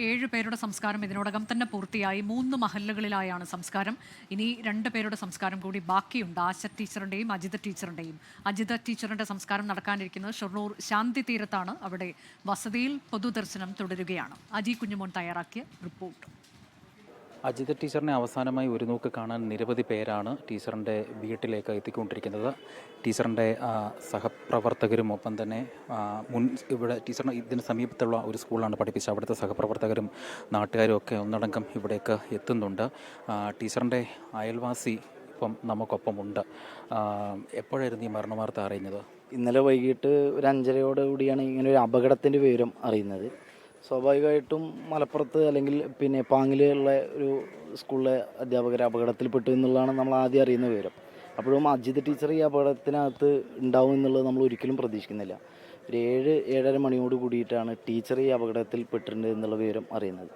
7 പേരുടെ സംസ്കാരം ഇതിനോടകം തന്നെ പൂർത്തിയായി. 3 മഹല്ലുകളിലായാണ് സംസ്കാരം. ഇനി 2 പേരുടെ സംസ്കാരം കൂടി ബാക്കിയുണ്ട്. ആശ ടീച്ചറിൻ്റെയും അജിത ടീച്ചറിൻ്റെയും. അജിത ടീച്ചറിൻ്റെ സംസ്കാരം നടക്കാനിരിക്കുന്നത് ഷൊർണൂർ ശാന്തി തീരത്താണ്. അവിടെ വസതിയിൽ പൊതുദർശനം തുടരുകയാണ്. അജി കുഞ്ഞുമോൻ തയ്യാറാക്കിയ റിപ്പോർട്ട്. അജിത ടീച്ചറിനെ അവസാനമായി ഒരു നോക്ക് കാണാൻ നിരവധി പേരാണ് ടീച്ചറിൻ്റെ വീട്ടിലേക്ക് എത്തിക്കൊണ്ടിരിക്കുന്നത്. ടീച്ചറിൻ്റെ സഹപ്രവർത്തകരും ഒപ്പം തന്നെ ഇവിടെ ടീച്ചറിന് ഇതിന് സമീപത്തുള്ള ഒരു സ്കൂളാണ് പഠിപ്പിച്ചത്. അവിടുത്തെ സഹപ്രവർത്തകരും നാട്ടുകാരും ഒക്കെ ഒന്നടങ്കം ഇവിടേക്ക് എത്തുന്നുണ്ട്. ടീച്ചറിൻ്റെ അയൽവാസി ഇപ്പം നമുക്കൊപ്പമുണ്ട്. എപ്പോഴായിരുന്നു ഈ മരണവാർത്ത അറിയുന്നത്? ഇന്നലെ വൈകിട്ട് ഒരു 5:30 കൂടിയാണ് ഇങ്ങനെ ഒരു അപകടത്തിൻ്റെ വിവരം അറിയുന്നത്. സ്വാഭാവികമായിട്ടും മലപ്പുറത്ത് അല്ലെങ്കിൽ പാങ്ങിലുള്ള ഒരു സ്കൂളിലെ അധ്യാപകർ അപകടത്തിൽപ്പെട്ടു എന്നുള്ളതാണ് നമ്മൾ ആദ്യം അറിയുന്ന വിവരം. അപ്പോഴും അജിത ടീച്ചർ ഈ അപകടത്തിനകത്ത് ഉണ്ടാവും എന്നുള്ളത് നമ്മൾ ഒരിക്കലും പ്രതീക്ഷിക്കുന്നില്ല. ഒരു 7-7:30 മണിയോട് കൂടിയിട്ടാണ് ടീച്ചർ ഈ അപകടത്തിൽ പെട്ടിട്ടുണ്ട് എന്നുള്ള വിവരം അറിയുന്നത്.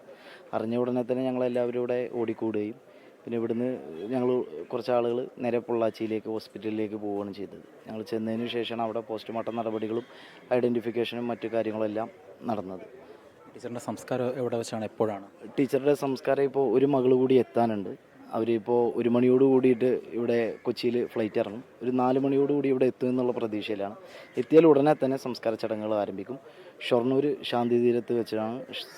അറിഞ്ഞ ഉടനെ തന്നെ ഞങ്ങളെല്ലാവരും ഇവിടെ ഓടിക്കൂടുകയും പിന്നെ ഇവിടുന്ന് ഞങ്ങൾ കുറച്ച് ആളുകൾ നേരെ പൊള്ളാച്ചിയിലേക്ക് ഹോസ്പിറ്റലിലേക്ക് പോവുകയാണ് ചെയ്തത്. ഞങ്ങൾ ചെന്നതിന് ശേഷമാണ് അവിടെ പോസ്റ്റ്മോർട്ടം നടപടികളും ഐഡൻറ്റിഫിക്കേഷനും മറ്റു കാര്യങ്ങളെല്ലാം നടന്നത്. ടീച്ചറിൻ്റെ സംസ്കാരം എവിടെ വെച്ചാണ്, എപ്പോഴാണ്? ടീച്ചറുടെ സംസ്കാരം ഇപ്പോൾ ഒരു മകൾ കൂടി എത്താനുണ്ട്. അവരിപ്പോൾ 1 മണിയോട് കൂടിയിട്ട് ഇവിടെ കൊച്ചിയിൽ ഫ്ലൈറ്റ് ഇറങ്ങും. ഒരു 4 മണിയോട് കൂടി ഇവിടെ എത്തും എന്നുള്ള പ്രതീക്ഷയിലാണ്. എത്തിയാൽ ഉടനെ തന്നെ സംസ്കാര ചടങ്ങുകൾ ആരംഭിക്കും. ഷൊർണൂർ ശാന്തി തീരത്ത് വെച്ചാണ്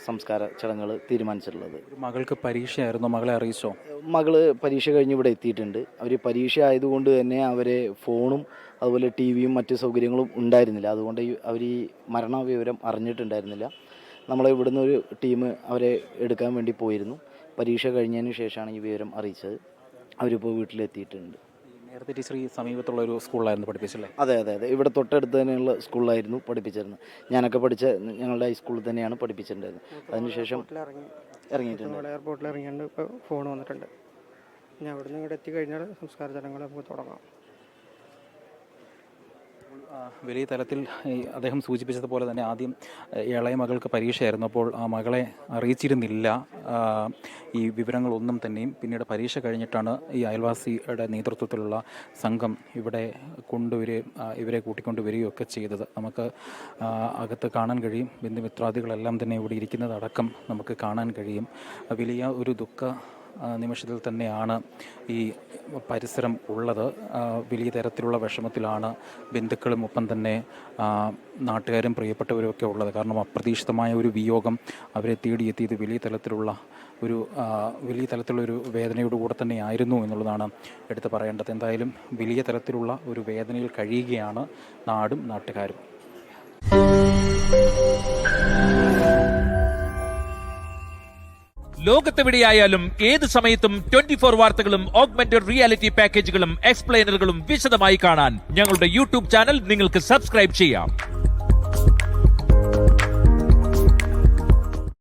സംസ്കാര ചടങ്ങുകൾ തീരുമാനിച്ചിട്ടുള്ളത്. മകൾക്ക് പരീക്ഷയായിരുന്നു, മകളെ അറിയിച്ചോ? മകൾ പരീക്ഷ കഴിഞ്ഞ് ഇവിടെ എത്തിയിട്ടുണ്ട്. അവർ പരീക്ഷ ആയതുകൊണ്ട് തന്നെ അവരെ ഫോണും അതുപോലെ TV-യും മറ്റു സൗകര്യങ്ങളും ഉണ്ടായിരുന്നില്ല. അതുകൊണ്ട് അവർ ഈ മരണവിവരം അറിഞ്ഞിട്ടുണ്ടായിരുന്നില്ല. നമ്മളെ ഇവിടുന്ന് ഒരു ടീം അവരെ എടുക്കാൻ വേണ്ടി പോയിരുന്നു. പരീക്ഷ കഴിഞ്ഞതിന് ശേഷമാണ് ഈ വിവരം അറിയിച്ചത്. അവരിപ്പോൾ വീട്ടിലെത്തിയിട്ടുണ്ട്. നേരത്തെ ടീച്ചർ ഈ സമീപത്തുള്ള ഒരു സ്കൂളിലായിരുന്നു പഠിപ്പിച്ചല്ലേ? അതെ. ഇവിടെ തൊട്ടടുത്ത് തന്നെയുള്ള സ്കൂളിലായിരുന്നു പഠിപ്പിച്ചിരുന്നത്. ഞാനൊക്കെ പഠിച്ച ഞങ്ങളുടെ ഹൈസ്കൂളിൽ തന്നെയാണ് പഠിപ്പിച്ചിട്ടുണ്ടായിരുന്നത്. അതിനുശേഷം ഇറങ്ങിയിട്ടുണ്ട്. എയർപോർട്ടിൽ ഇറങ്ങിയിട്ട് ഇപ്പോൾ ഫോൺ വന്നിട്ടുണ്ട്. ഞാൻ അവിടുന്ന് ഇവിടെ എത്തിക്കഴിഞ്ഞാൽ സംസ്കാര ചടങ്ങുകൾ നമുക്ക് തുടങ്ങാം. വലിയ തലത്തിൽ അദ്ദേഹം സൂചിപ്പിച്ചതുപോലെ തന്നെ ആദ്യം ഇളയ മകൾക്ക് പരീക്ഷയായിരുന്നു. അപ്പോൾ ആ മകളെ അറിയിച്ചിരുന്നില്ല ഈ വിവരങ്ങളൊന്നും തന്നെയും. പിന്നീട് പരീക്ഷ കഴിഞ്ഞിട്ടാണ് ഈ അയൽവാസിയുടെ നേതൃത്വത്തിലുള്ള സംഘം ഇവിടെ ഇവരെ കൂട്ടിക്കൊണ്ടുവരികയൊക്കെ ചെയ്തത്. നമുക്ക് അകത്ത് കാണാൻ കഴിയും. ബന്ധുമിത്രാദികളെല്ലാം തന്നെ ഇവിടെ ഇരിക്കുന്നതടക്കം നമുക്ക് കാണാൻ കഴിയും. വലിയ ഒരു ദുഃഖ നിമിഷത്തിൽ തന്നെയാണ് ഈ പരിസരം ഉള്ളത്. വലിയ തരത്തിലുള്ള വിഷമത്തിലാണ് ബന്ധുക്കളും ഒപ്പം തന്നെ നാട്ടുകാരും പ്രിയപ്പെട്ടവരുമൊക്കെ ഉള്ളത്. കാരണം അപ്രതീക്ഷിതമായ ഒരു വിയോഗം അവരെ തേടിയെത്തിയത് വലിയ തലത്തിലുള്ളൊരു വേദനയോടുകൂടെ തന്നെ ആയിരുന്നു എന്നുള്ളതാണ് എടുത്തു പറയേണ്ടത്. എന്തായാലും വലിയ തരത്തിലുള്ള ഒരു വേദനയിൽ കഴിയുകയാണ് നാടും നാട്ടുകാരും. ലോകത്തെവിടെയായാലും ഏത് സമയത്തും 24 വാർത്തകളും ഓഗ്മെന്റഡ് റിയാലിറ്റി പാക്കേജുകളും എക്സ്പ്ലെയിനറുകളും വിശദമായി കാണാൻ ഞങ്ങളുടെ YouTube ചാനൽ നിങ്ങൾക്ക് സബ്സ്ക്രൈബ് ചെയ്യാം.